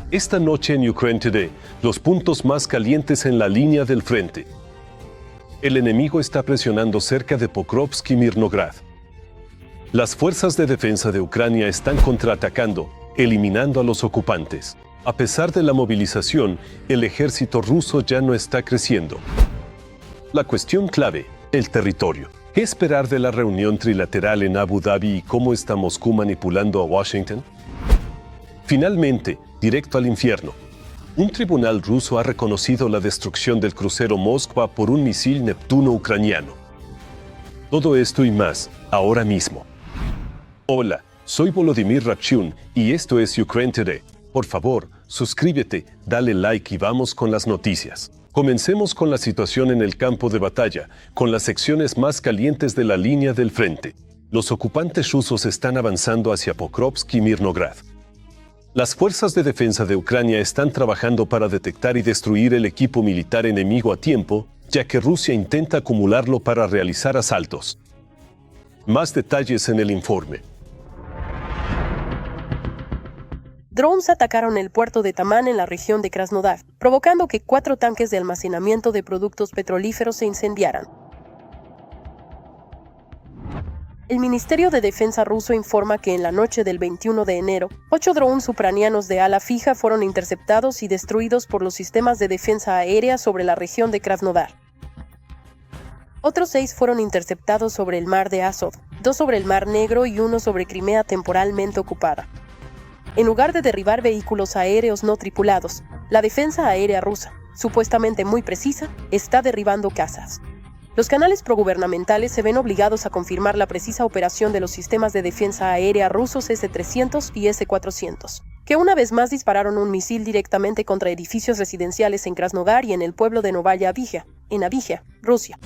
Esta noche en Ukraine Today, los puntos más calientes en la línea del frente. El enemigo está presionando cerca de Pokrovsk y Mirnograd. Las fuerzas de defensa de Ucrania están contraatacando, eliminando a los ocupantes. A pesar de la movilización, el ejército ruso ya no está creciendo. La cuestión clave, el territorio. ¿Qué esperar de la reunión trilateral en Abu Dhabi y cómo está Moscú manipulando a Washington? Finalmente, directo al infierno. Un tribunal ruso ha reconocido la destrucción del crucero Moskva por un misil Neptuno ucraniano. Todo esto y más, ahora mismo. Hola, soy Volodymyr Rapchun y esto es Ukraine Today. Por favor, suscríbete, dale like y vamos con las noticias. Comencemos con la situación en el campo de batalla, con las secciones más calientes de la línea del frente. Los ocupantes rusos están avanzando hacia Pokrovsk y Mirnograd. Las fuerzas de defensa de Ucrania están trabajando para detectar y destruir el equipo militar enemigo a tiempo, ya que Rusia intenta acumularlo para realizar asaltos. Más detalles en el informe. Drones atacaron el puerto de Tamán en la región de Krasnodar, provocando que 4 tanques de almacenamiento de productos petrolíferos se incendiaran. El Ministerio de Defensa ruso informa que en la noche del 21 de enero, 8 drones ucranianos de ala fija fueron interceptados y destruidos por los sistemas de defensa aérea sobre la región de Krasnodar. Otros 6 fueron interceptados sobre el mar de Azov, 2 sobre el mar Negro y 1 sobre Crimea temporalmente ocupada. En lugar de derribar vehículos aéreos no tripulados, la defensa aérea rusa, supuestamente muy precisa, está derribando casas. Los canales progubernamentales se ven obligados a confirmar la precisa operación de los sistemas de defensa aérea rusos S-300 y S-400, que una vez más dispararon un misil directamente contra edificios residenciales en Krasnodar y en el pueblo de Novaya Abijia, en Abijia, Rusia.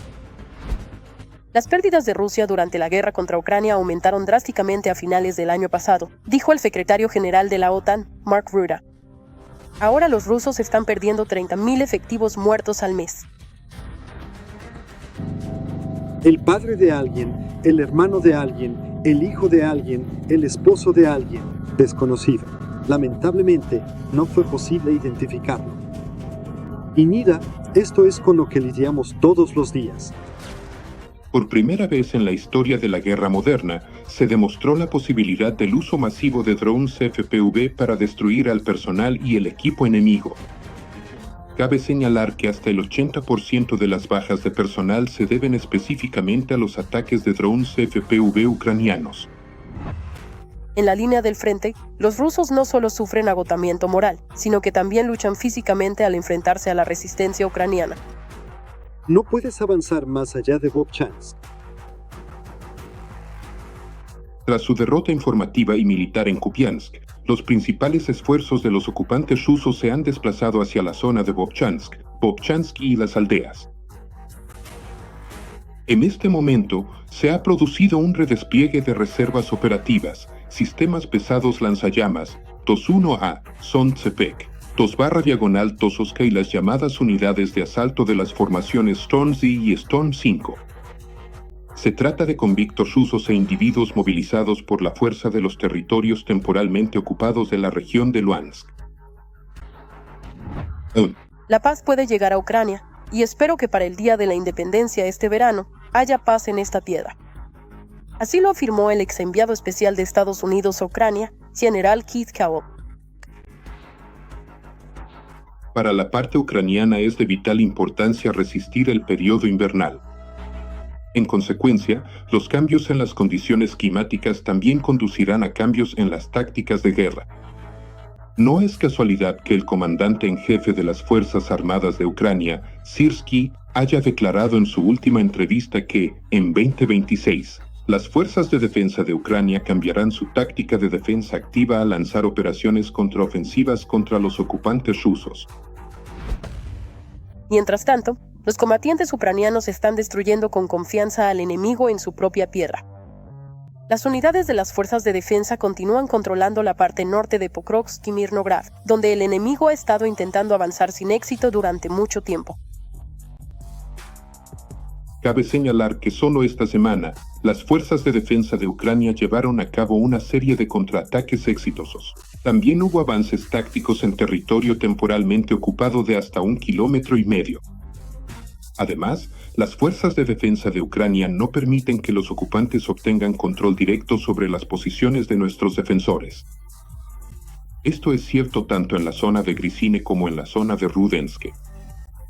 Las pérdidas de Rusia durante la guerra contra Ucrania aumentaron drásticamente a finales del año pasado, dijo el secretario general de la OTAN, Mark Rutte. Ahora los rusos están perdiendo 30.000 efectivos muertos al mes. El padre de alguien, el hermano de alguien, el hijo de alguien, el esposo de alguien, desconocido. Lamentablemente, no fue posible identificarlo. Y Nida, esto es con lo que lidiamos todos los días. Por primera vez en la historia de la guerra moderna, se demostró la posibilidad del uso masivo de drones FPV para destruir al personal y el equipo enemigo. Cabe señalar que hasta el 80% de las bajas de personal se deben específicamente a los ataques de drones FPV ucranianos. En la línea del frente, los rusos no solo sufren agotamiento moral, sino que también luchan físicamente al enfrentarse a la resistencia ucraniana. No puedes avanzar más allá de Vovchansk. Tras su derrota informativa y militar en Kupiansk, los principales esfuerzos de los ocupantes rusos se han desplazado hacia la zona de Vovchansk y las aldeas. En este momento, se ha producido un redespliegue de reservas operativas, sistemas pesados lanzallamas, TOS-1A, Son-Tsepek, TOS/TOSOSK y las llamadas unidades de asalto de las formaciones Storm-Z y Storm-5. Se trata de convictos rusos e individuos movilizados por la fuerza de los territorios temporalmente ocupados de la región de Luhansk. La paz puede llegar a Ucrania, y espero que para el Día de la Independencia este verano haya paz en esta tierra. Así lo afirmó el ex enviado especial de Estados Unidos a Ucrania, General Keith Cowell. Para la parte ucraniana es de vital importancia resistir el periodo invernal. En consecuencia, los cambios en las condiciones climáticas también conducirán a cambios en las tácticas de guerra. No es casualidad que el comandante en jefe de las Fuerzas Armadas de Ucrania, Syrskyi, haya declarado en su última entrevista que, en 2026, las fuerzas de defensa de Ucrania cambiarán su táctica de defensa activa a lanzar operaciones contraofensivas contra los ocupantes rusos. Mientras tanto, los combatientes ucranianos están destruyendo con confianza al enemigo en su propia tierra. Las unidades de las fuerzas de defensa continúan controlando la parte norte de Pokrovsk y Mirnograd, donde el enemigo ha estado intentando avanzar sin éxito durante mucho tiempo. Cabe señalar que solo esta semana, las fuerzas de defensa de Ucrania llevaron a cabo una serie de contraataques exitosos. También hubo avances tácticos en territorio temporalmente ocupado de hasta 1,5 kilómetros. Además, las fuerzas de defensa de Ucrania no permiten que los ocupantes obtengan control directo sobre las posiciones de nuestros defensores. Esto es cierto tanto en la zona de Grisine como en la zona de Rudensk.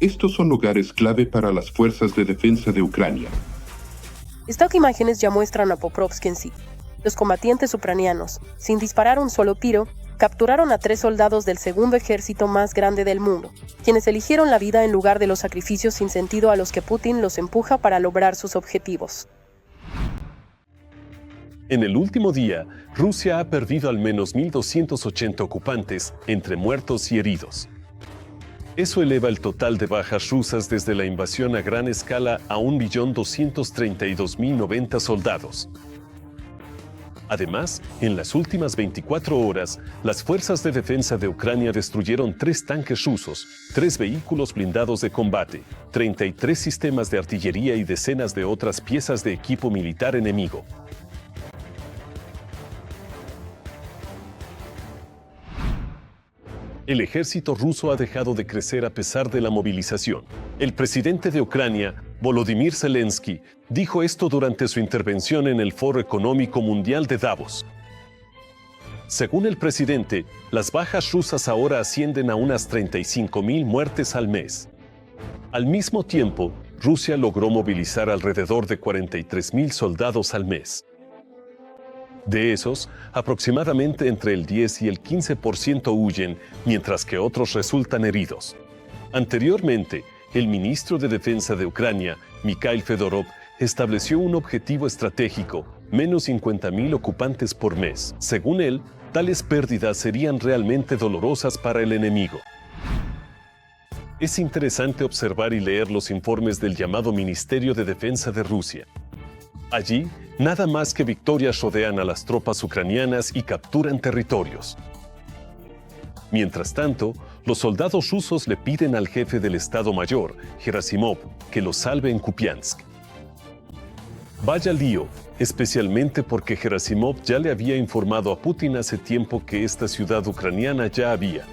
Estos son lugares clave para las fuerzas de defensa de Ucrania. Stock imágenes ya muestran a Pokrovsk en sí. Los combatientes ucranianos, sin disparar un solo tiro, capturaron a 3 soldados del segundo ejército más grande del mundo, quienes eligieron la vida en lugar de los sacrificios sin sentido a los que Putin los empuja para lograr sus objetivos. En el último día, Rusia ha perdido al menos 1.280 ocupantes, entre muertos y heridos. Eso eleva el total de bajas rusas desde la invasión a gran escala a 1.232.090 soldados. Además, en las últimas 24 horas, las fuerzas de defensa de Ucrania destruyeron 3 tanques rusos, 3 vehículos blindados de combate, 33 sistemas de artillería y decenas de otras piezas de equipo militar enemigo. El ejército ruso ha dejado de crecer a pesar de la movilización. El presidente de Ucrania, Volodymyr Zelensky, dijo esto durante su intervención en el Foro Económico Mundial de Davos. Según el presidente, las bajas rusas ahora ascienden a unas 35.000 muertes al mes. Al mismo tiempo, Rusia logró movilizar alrededor de 43.000 soldados al mes. De esos, aproximadamente entre el 10 y el 15% huyen, mientras que otros resultan heridos. Anteriormente, el ministro de Defensa de Ucrania, Mikhail Fedorov, estableció un objetivo estratégico, menos 50.000 ocupantes por mes. Según él, tales pérdidas serían realmente dolorosas para el enemigo. Es interesante observar y leer los informes del llamado Ministerio de Defensa de Rusia. Allí, nada más que victorias rodean a las tropas ucranianas y capturan territorios. Mientras tanto, los soldados rusos le piden al jefe del Estado Mayor, Gerasimov, que los salve en Kupiansk. Vaya lío, especialmente porque Gerasimov ya le había informado a Putin hace tiempo que esta ciudad ucraniana ya había.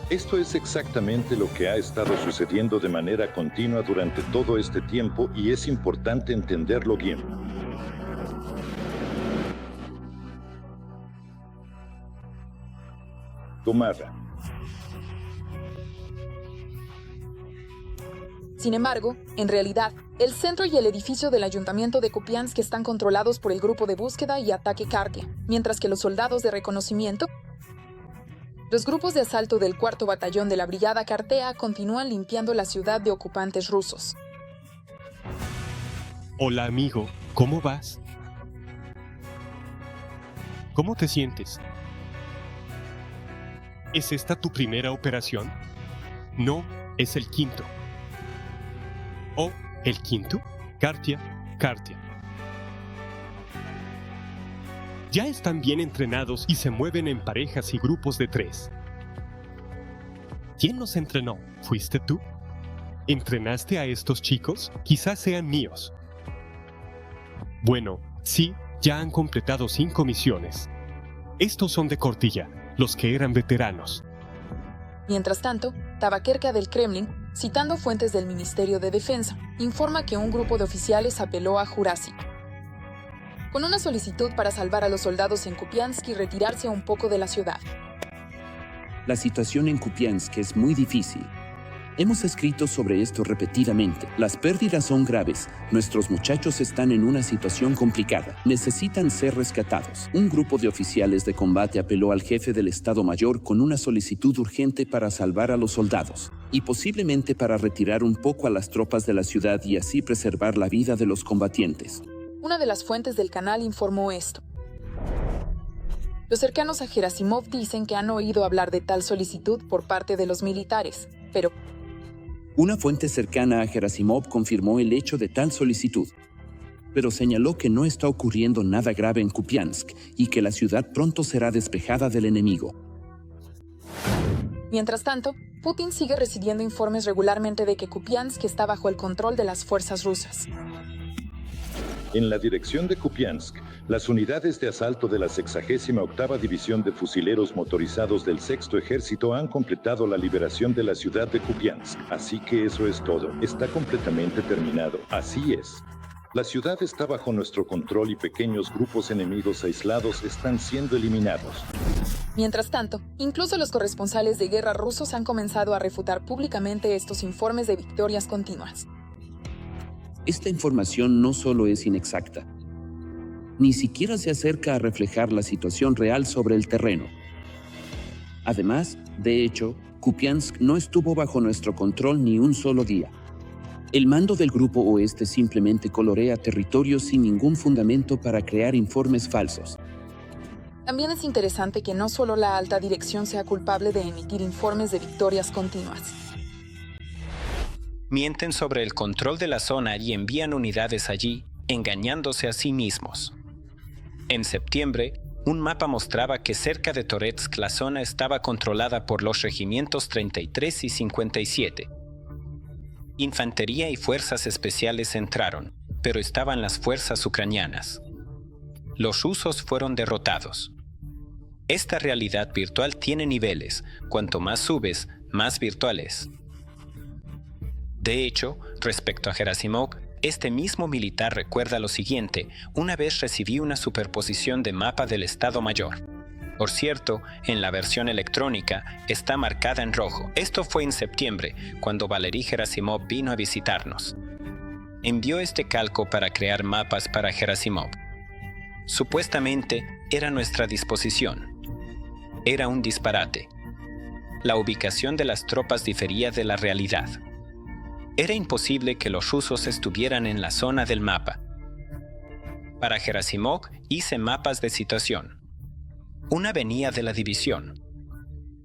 Esto es exactamente lo que ha estado sucediendo de manera continua durante todo este tiempo y es importante entenderlo bien. Tomarla. Sin embargo, en realidad, el centro y el edificio del ayuntamiento de Kupiansk están controlados por el grupo de búsqueda y ataque Kartia, mientras que los soldados de reconocimiento, los grupos de asalto del 4º Batallón de la Brigada Kartea continúan limpiando la ciudad de ocupantes rusos. Hola amigo, ¿cómo vas? ¿Cómo te sientes? ¿Es esta tu primera operación? No, es el 5º. ¿O el 5º? Kartia. Ya están bien entrenados y se mueven en parejas y grupos de 3. ¿Quién los entrenó? ¿Fuiste tú? ¿Entrenaste a estos chicos? Quizás sean míos. Bueno, sí, ya han completado 5 misiones. Estos son de Cortilla, los que eran veteranos. Mientras tanto, Tabakerka del Kremlin, citando fuentes del Ministerio de Defensa, informa que un grupo de oficiales apeló a Jurasik con una solicitud para salvar a los soldados en Kupiansk y retirarse un poco de la ciudad. La situación en Kupiansk es muy difícil. Hemos escrito sobre esto repetidamente. Las pérdidas son graves. Nuestros muchachos están en una situación complicada. Necesitan ser rescatados. Un grupo de oficiales de combate apeló al jefe del Estado Mayor con una solicitud urgente para salvar a los soldados y posiblemente para retirar un poco a las tropas de la ciudad y así preservar la vida de los combatientes. Una de las fuentes del canal informó esto. Los cercanos a Gerasimov dicen que han oído hablar de tal solicitud por parte de los militares, pero una fuente cercana a Gerasimov confirmó el hecho de tal solicitud, pero señaló que no está ocurriendo nada grave en Kupiansk y que la ciudad pronto será despejada del enemigo. Mientras tanto, Putin sigue recibiendo informes regularmente de que Kupiansk está bajo el control de las fuerzas rusas. En la dirección de Kupiansk, las unidades de asalto de la 68ª División de Fusileros Motorizados del 6º Ejército han completado la liberación de la ciudad de Kupiansk. Así que eso es todo. Está completamente terminado. Así es. La ciudad está bajo nuestro control y pequeños grupos enemigos aislados están siendo eliminados. Mientras tanto, incluso los corresponsales de guerra rusos han comenzado a refutar públicamente estos informes de victorias continuas. Esta información no solo es inexacta, ni siquiera se acerca a reflejar la situación real sobre el terreno. Además, de hecho, Kupiansk no estuvo bajo nuestro control ni un solo día. El mando del Grupo Oeste simplemente colorea territorios sin ningún fundamento para crear informes falsos. También es interesante que no solo la alta dirección sea culpable de emitir informes de victorias continuas. Mienten sobre el control de la zona y envían unidades allí, engañándose a sí mismos. En septiembre, un mapa mostraba que cerca de Toretsk la zona estaba controlada por los regimientos 33 y 57. Infantería y fuerzas especiales entraron, pero estaban las fuerzas ucranianas. Los rusos fueron derrotados. Esta realidad virtual tiene niveles. Cuanto más subes, más virtual es. De hecho, respecto a Gerasimov, este mismo militar recuerda lo siguiente: una vez recibí una superposición de mapa del Estado Mayor. Por cierto, en la versión electrónica está marcada en rojo. Esto fue en septiembre, cuando Valery Gerasimov vino a visitarnos. Envió este calco para crear mapas para Gerasimov. Supuestamente era nuestra disposición. Era un disparate. La ubicación de las tropas difería de la realidad. Era imposible que los rusos estuvieran en la zona del mapa. Para Gerasimov hice mapas de situación. Una venía de la división.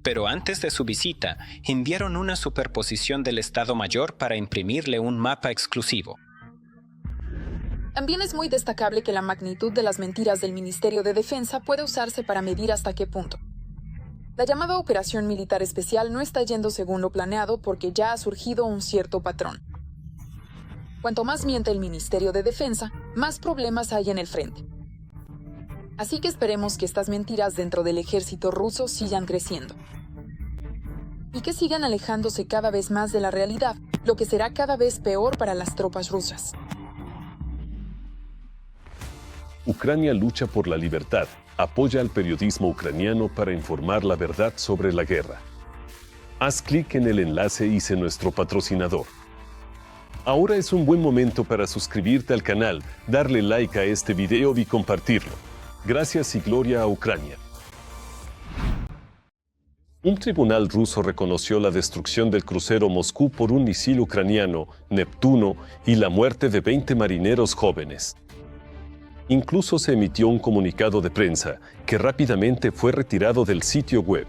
Pero antes de su visita, enviaron una superposición del Estado Mayor para imprimirle un mapa exclusivo. También es muy destacable que la magnitud de las mentiras del Ministerio de Defensa puede usarse para medir hasta qué punto. La llamada Operación Militar Especial no está yendo según lo planeado porque ya ha surgido un cierto patrón. Cuanto más miente el Ministerio de Defensa, más problemas hay en el frente. Así que esperemos que estas mentiras dentro del ejército ruso sigan creciendo. Y que sigan alejándose cada vez más de la realidad, lo que será cada vez peor para las tropas rusas. Ucrania lucha por la libertad. Apoya al periodismo ucraniano para informar la verdad sobre la guerra. Haz clic en el enlace y sé nuestro patrocinador. Ahora es un buen momento para suscribirte al canal, darle like a este video y compartirlo. Gracias y gloria a Ucrania. Un tribunal ruso reconoció la destrucción del crucero Moscú por un misil ucraniano, Neptuno, y la muerte de 20 marineros jóvenes. Incluso se emitió un comunicado de prensa que rápidamente fue retirado del sitio web.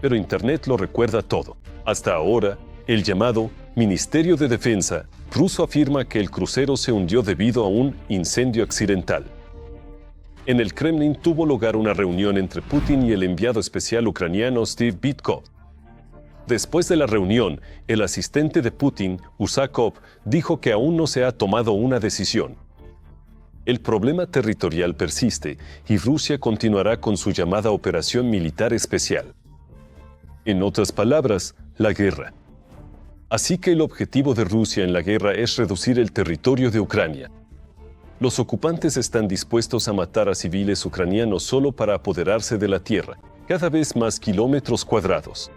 Pero Internet lo recuerda todo. Hasta ahora, el llamado Ministerio de Defensa ruso afirma que el crucero se hundió debido a un incendio accidental. En el Kremlin tuvo lugar una reunión entre Putin y el enviado especial ucraniano Steve Bitkov. Después de la reunión, el asistente de Putin, Usakov, dijo que aún no se ha tomado una decisión. El problema territorial persiste y Rusia continuará con su llamada Operación Militar Especial. En otras palabras, la guerra. Así que el objetivo de Rusia en la guerra es reducir el territorio de Ucrania. Los ocupantes están dispuestos a matar a civiles ucranianos solo para apoderarse de la tierra, cada vez más kilómetros cuadrados.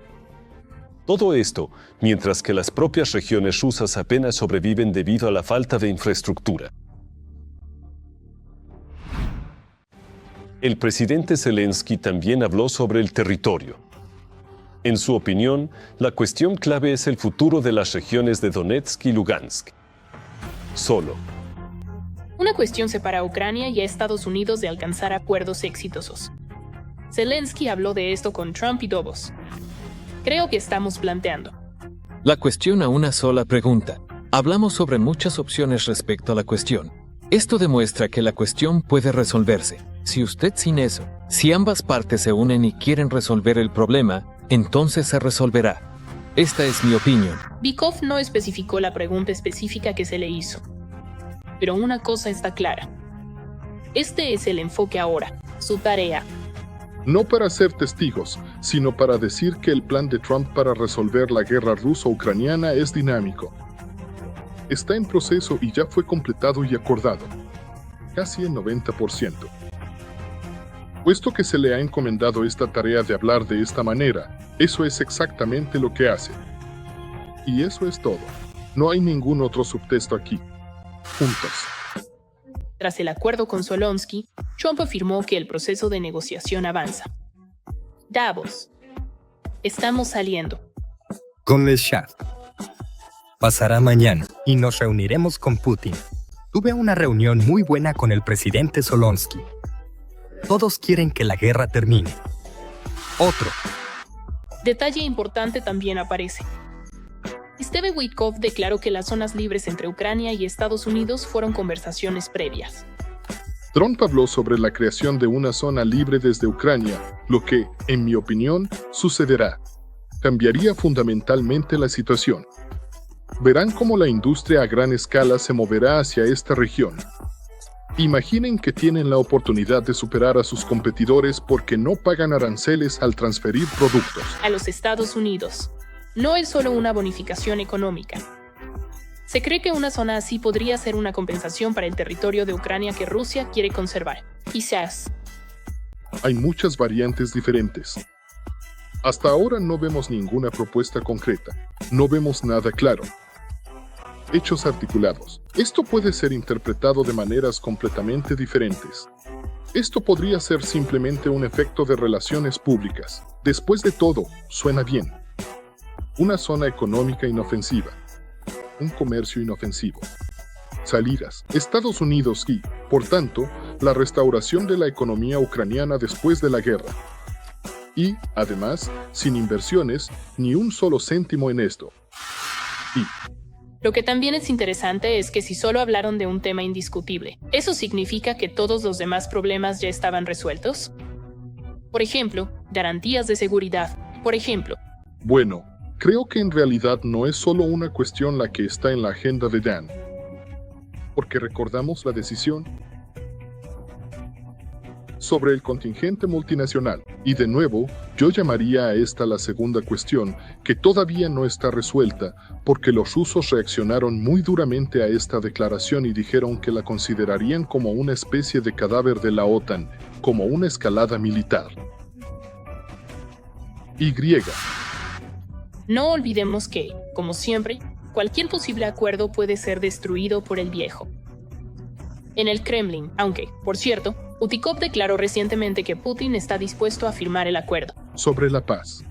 Todo esto, mientras que las propias regiones rusas apenas sobreviven debido a la falta de infraestructura. El presidente Zelensky también habló sobre el territorio. En su opinión, la cuestión clave es el futuro de las regiones de Donetsk y Lugansk. Solo. Una cuestión separa a Ucrania y a Estados Unidos de alcanzar acuerdos exitosos. Zelensky habló de esto con Trump y Davos. Creo que estamos planteando la cuestión a una sola pregunta. Hablamos sobre muchas opciones respecto a la cuestión. Esto demuestra que la cuestión puede resolverse. Si usted sin eso, si ambas partes se unen y quieren resolver el problema, entonces se resolverá. Esta es mi opinión. Bikov no especificó la pregunta específica que se le hizo. pero una cosa está clara. Este es el enfoque ahora, su tarea. No para ser testigos, sino para decir que el plan de Trump para resolver la guerra ruso-ucraniana es dinámico. Está en proceso y ya fue completado y acordado. Casi el 90%. Puesto que se le ha encomendado esta tarea de hablar de esta manera, eso es exactamente lo que hace. Y eso es todo. No hay ningún otro subtexto aquí. Juntos. Tras el acuerdo con Zelensky, Trump afirmó que el proceso de negociación avanza. Davos. Estamos saliendo. Con el Shah. Pasará mañana y nos reuniremos con Putin. Tuve una reunión muy buena con el presidente Zelensky. Todos quieren que la guerra termine. Otro. Detalle importante también aparece. Steve Witkoff declaró que las zonas libres entre Ucrania y Estados Unidos fueron conversaciones previas. Trump habló sobre la creación de una zona libre desde Ucrania, lo que, en mi opinión, sucederá. Cambiaría fundamentalmente la situación. Verán cómo la industria a gran escala se moverá hacia esta región. Imaginen que tienen la oportunidad de superar a sus competidores porque no pagan aranceles al transferir productos a los Estados Unidos. No es solo una bonificación económica. Se cree que una zona así podría ser una compensación para el territorio de Ucrania que Rusia quiere conservar. Quizás. Hay muchas variantes diferentes. Hasta ahora no vemos ninguna propuesta concreta. No vemos nada claro. Hechos articulados. Esto puede ser interpretado de maneras completamente diferentes. Esto podría ser simplemente un efecto de relaciones públicas. Después de todo, suena bien. Una zona económica inofensiva. Un comercio inofensivo. Salidas. Estados Unidos y, por tanto, la restauración de la economía ucraniana después de la guerra. Y, además, sin inversiones, ni un solo céntimo en esto. Y lo que también es interesante es que si solo hablaron de un tema indiscutible, ¿eso significa que todos los demás problemas ya estaban resueltos? Por ejemplo, garantías de seguridad. Por ejemplo. Bueno, creo que en realidad no es solo una cuestión la que está en la agenda de Dan. Porque recordamos la decisión sobre el contingente multinacional. Y de nuevo, yo llamaría a esta la segunda cuestión, que todavía no está resuelta, porque los rusos reaccionaron muy duramente a esta declaración y dijeron que la considerarían como una especie de cadáver de la OTAN, como una escalada militar. Y. No olvidemos que, como siempre, cualquier posible acuerdo puede ser destruido por el viejo. En el Kremlin, aunque, por cierto, Utikov declaró recientemente que Putin está dispuesto a firmar el acuerdo sobre la paz.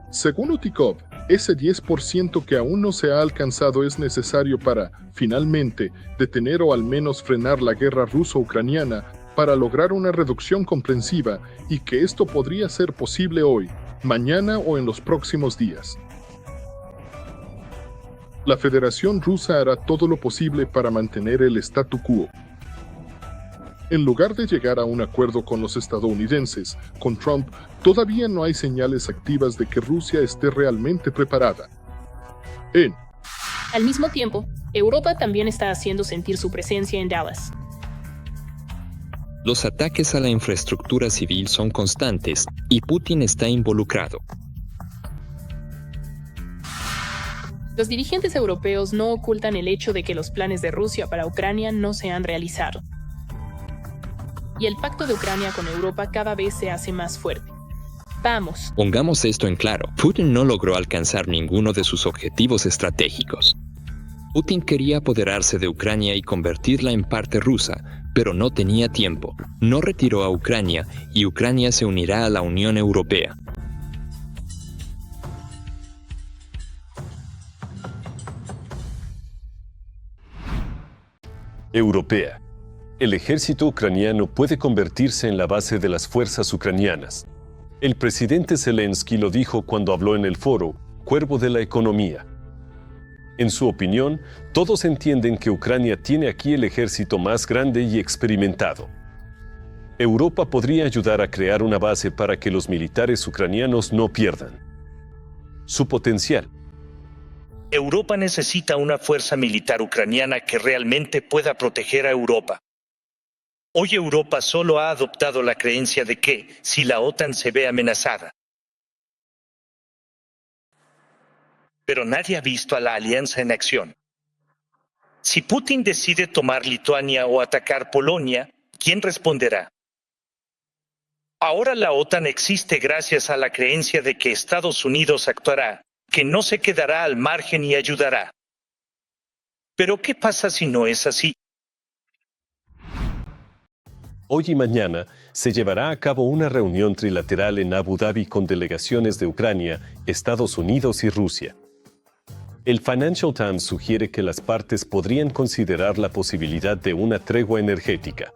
Según Utikov, ese 10% que aún no se ha alcanzado es necesario para, finalmente, detener o al menos frenar la guerra ruso-ucraniana para lograr una reducción comprensiva y que esto podría ser posible hoy, mañana o en los próximos días. La Federación Rusa hará todo lo posible para mantener el statu quo. En lugar de llegar a un acuerdo con los estadounidenses, con Trump, todavía no hay señales activas de que Rusia esté realmente preparada. Al mismo tiempo, Europa también está haciendo sentir su presencia en Dallas. Los ataques a la infraestructura civil son constantes y Putin está involucrado. Los dirigentes europeos no ocultan el hecho de que los planes de Rusia para Ucrania no se han realizado. Y el pacto de Ucrania con Europa cada vez se hace más fuerte. Vamos. Pongamos esto en claro. Putin no logró alcanzar ninguno de sus objetivos estratégicos. Putin quería apoderarse de Ucrania y convertirla en parte rusa, pero no tenía tiempo. No retiró a Ucrania y Ucrania se unirá a la Unión Europea. Europea. El ejército ucraniano puede convertirse en la base de las fuerzas ucranianas. El presidente Zelensky lo dijo cuando habló en el foro Cuervo de la Economía. En su opinión, todos entienden que Ucrania tiene aquí el ejército más grande y experimentado. Europa podría ayudar a crear una base para que los militares ucranianos no pierdan su potencial. Europa necesita una fuerza militar ucraniana que realmente pueda proteger a Europa. Hoy Europa solo ha adoptado la creencia de que, si la OTAN se ve amenazada, pero nadie ha visto a la alianza en acción. Si Putin decide tomar Lituania o atacar Polonia, ¿quién responderá? Ahora la OTAN existe gracias a la creencia de que Estados Unidos actuará, que no se quedará al margen y ayudará. Pero ¿qué pasa si no es así? Hoy y mañana se llevará a cabo una reunión trilateral en Abu Dhabi con delegaciones de Ucrania, Estados Unidos y Rusia. El Financial Times sugiere que las partes podrían considerar la posibilidad de una tregua energética.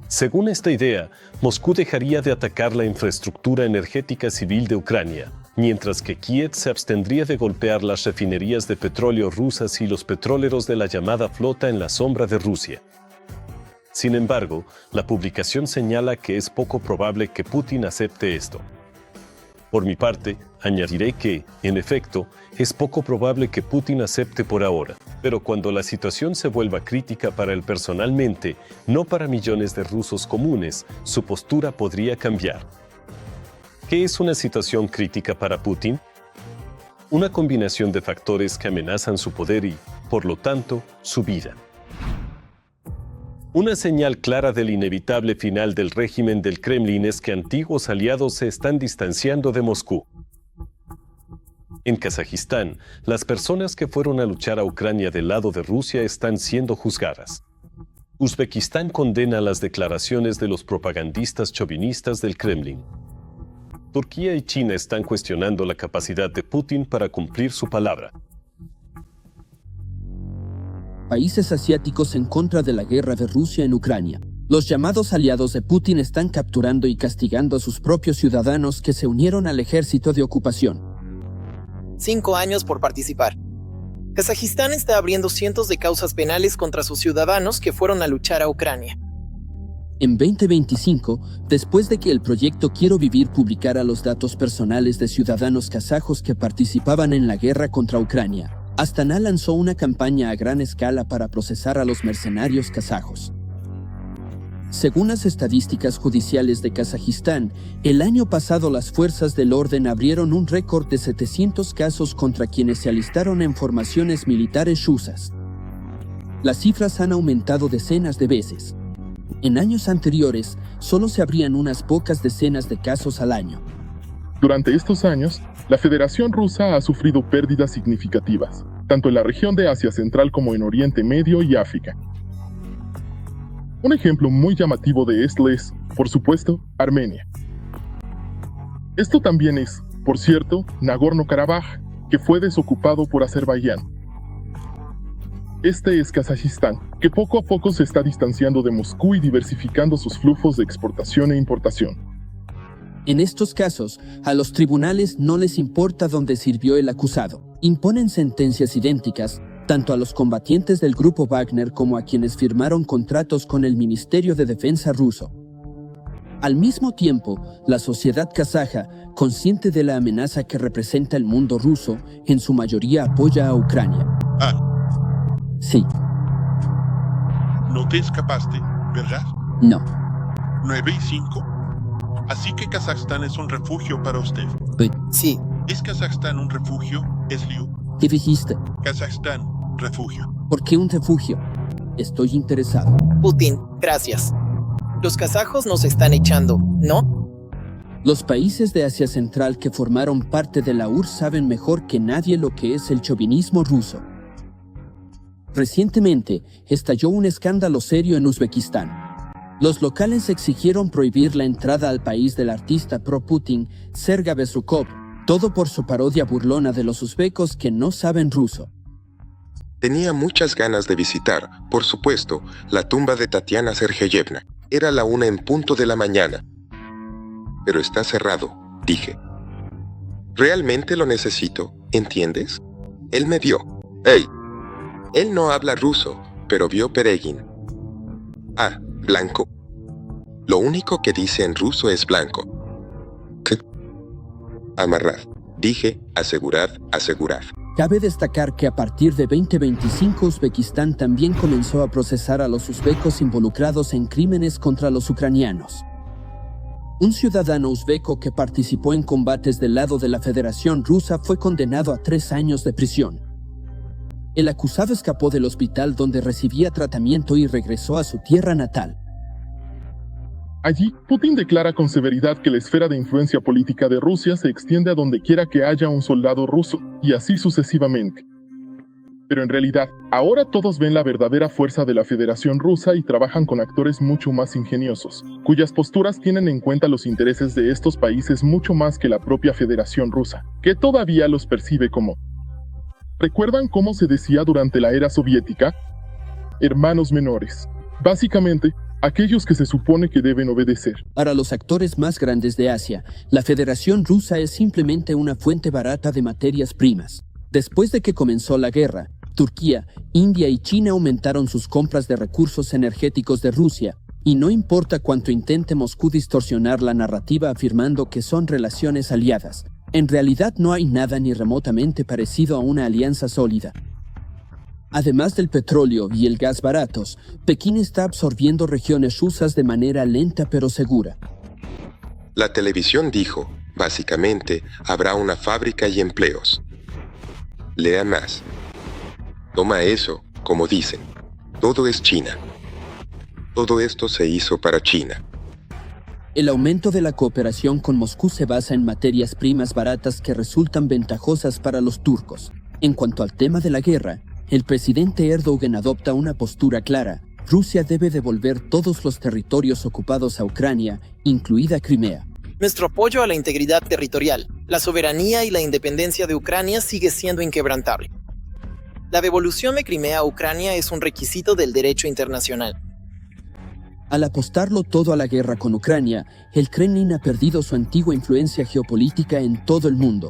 Según esta idea, Moscú dejaría de atacar la infraestructura energética civil de Ucrania, mientras que Kiev se abstendría de golpear las refinerías de petróleo rusas y los petroleros de la llamada flota en la sombra de Rusia. Sin embargo, la publicación señala que es poco probable que Putin acepte esto. Por mi parte, añadiré que, en efecto, es poco probable que Putin acepte por ahora, pero cuando la situación se vuelva crítica para él personalmente, no para millones de rusos comunes, su postura podría cambiar. ¿Qué es una situación crítica para Putin? Una combinación de factores que amenazan su poder y, por lo tanto, su vida. Una señal clara del inevitable final del régimen del Kremlin es que antiguos aliados se están distanciando de Moscú. En Kazajistán, las personas que fueron a luchar a Ucrania del lado de Rusia están siendo juzgadas. Uzbekistán condena las declaraciones de los propagandistas chauvinistas del Kremlin. Turquía y China están cuestionando la capacidad de Putin para cumplir su palabra. Países asiáticos en contra de la guerra de Rusia en Ucrania. Los llamados aliados de Putin están capturando y castigando a sus propios ciudadanos que se unieron al ejército de ocupación. 5 años por participar. Kazajistán está abriendo cientos de causas penales contra sus ciudadanos que fueron a luchar a Ucrania. En 2025, después de que el proyecto Quiero Vivir publicara los datos personales de ciudadanos kazajos que participaban en la guerra contra Ucrania, Astana lanzó una campaña a gran escala para procesar a los mercenarios kazajos. Según las estadísticas judiciales de Kazajistán, el año pasado las fuerzas del orden abrieron un récord de 700 casos contra quienes se alistaron en formaciones militares rusas. Las cifras han aumentado decenas de veces. En años anteriores, solo se abrían unas pocas decenas de casos al año. Durante estos años, la Federación Rusa ha sufrido pérdidas significativas, tanto en la región de Asia Central como en Oriente Medio y África. Un ejemplo muy llamativo de esto es, por supuesto, Armenia. Esto también es, por cierto, Nagorno-Karabaj, que fue desocupado por Azerbaiyán. Este es Kazajistán, que poco a poco se está distanciando de Moscú y diversificando sus flujos de exportación e importación. En estos casos, a los tribunales no les importa dónde sirvió el acusado. Imponen sentencias idénticas, tanto a los combatientes del grupo Wagner como a quienes firmaron contratos con el Ministerio de Defensa ruso. Al mismo tiempo, la sociedad kazaja, consciente de la amenaza que representa el mundo ruso, en su mayoría apoya a Ucrania. Sí. No te escapaste, ¿verdad? No. 9 y 5. Así que Kazajstán es un refugio para usted. Sí. ¿Es Kazajstán un refugio, Esliu? ¿Qué dijiste? Kazajstán, refugio. ¿Por qué un refugio? Estoy interesado. Putin, gracias. Los kazajos nos están echando, ¿no? Los países de Asia Central que formaron parte de la URSS saben mejor que nadie lo que es el chauvinismo ruso. Recientemente, estalló un escándalo serio en Uzbekistán. Los locales exigieron prohibir la entrada al país del artista pro-Putin, Sergey Bezrukov, todo por su parodia burlona de los uzbecos que no saben ruso. Tenía muchas ganas de visitar, por supuesto, la tumba de Tatiana Sergeyevna. Era la 1:00 a.m. Pero está cerrado, dije. Realmente lo necesito, ¿entiendes? Él me vio. ¡Ey! Él no habla ruso, pero vio Peregin. Ah, blanco. Lo único que dice en ruso es blanco. ¿Qué? Amarrad. Dije, asegurad, asegurad. Cabe destacar que a partir de 2025 Uzbekistán también comenzó a procesar a los uzbecos involucrados en crímenes contra los ucranianos. Un ciudadano uzbeco que participó en combates del lado de la Federación Rusa fue condenado a 3 años de prisión. El acusado escapó del hospital donde recibía tratamiento y regresó a su tierra natal. Allí, Putin declara con severidad que la esfera de influencia política de Rusia se extiende a donde quiera que haya un soldado ruso, y así sucesivamente. Pero en realidad, ahora todos ven la verdadera fuerza de la Federación Rusa y trabajan con actores mucho más ingeniosos, cuyas posturas tienen en cuenta los intereses de estos países mucho más que la propia Federación Rusa, que todavía los percibe como... ¿Recuerdan cómo se decía durante la era soviética? Hermanos menores. Básicamente, aquellos que se supone que deben obedecer. Para los actores más grandes de Asia, la Federación Rusa es simplemente una fuente barata de materias primas. Después de que comenzó la guerra, Turquía, India y China aumentaron sus compras de recursos energéticos de Rusia, y no importa cuánto intente Moscú distorsionar la narrativa afirmando que son relaciones aliadas, en realidad no hay nada ni remotamente parecido a una alianza sólida. Además del petróleo y el gas baratos, Pekín está absorbiendo regiones rusas de manera lenta pero segura. La televisión dijo, básicamente, habrá una fábrica y empleos. Lea más. Toma eso, como dicen. Todo es China. Todo esto se hizo para China. El aumento de la cooperación con Moscú se basa en materias primas baratas que resultan ventajosas para los turcos. En cuanto al tema de la guerra, el presidente Erdogan adopta una postura clara. Rusia debe devolver todos los territorios ocupados a Ucrania, incluida Crimea. Nuestro apoyo a la integridad territorial, la soberanía y la independencia de Ucrania sigue siendo inquebrantable. La devolución de Crimea a Ucrania es un requisito del derecho internacional. Al apostarlo todo a la guerra con Ucrania, el Kremlin ha perdido su antigua influencia geopolítica en todo el mundo.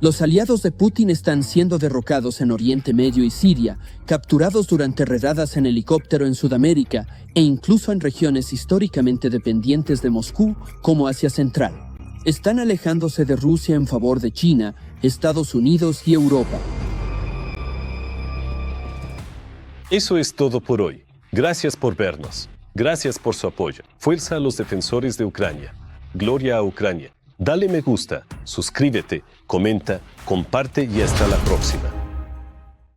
Los aliados de Putin están siendo derrocados en Oriente Medio y Siria, capturados durante redadas en helicóptero en Sudamérica e incluso en regiones históricamente dependientes de Moscú, como Asia Central. Están alejándose de Rusia en favor de China, Estados Unidos y Europa. Eso es todo por hoy. Gracias por vernos. Gracias por su apoyo. Fuerza a los defensores de Ucrania. Gloria a Ucrania. Dale me gusta, suscríbete, comenta, comparte y hasta la próxima.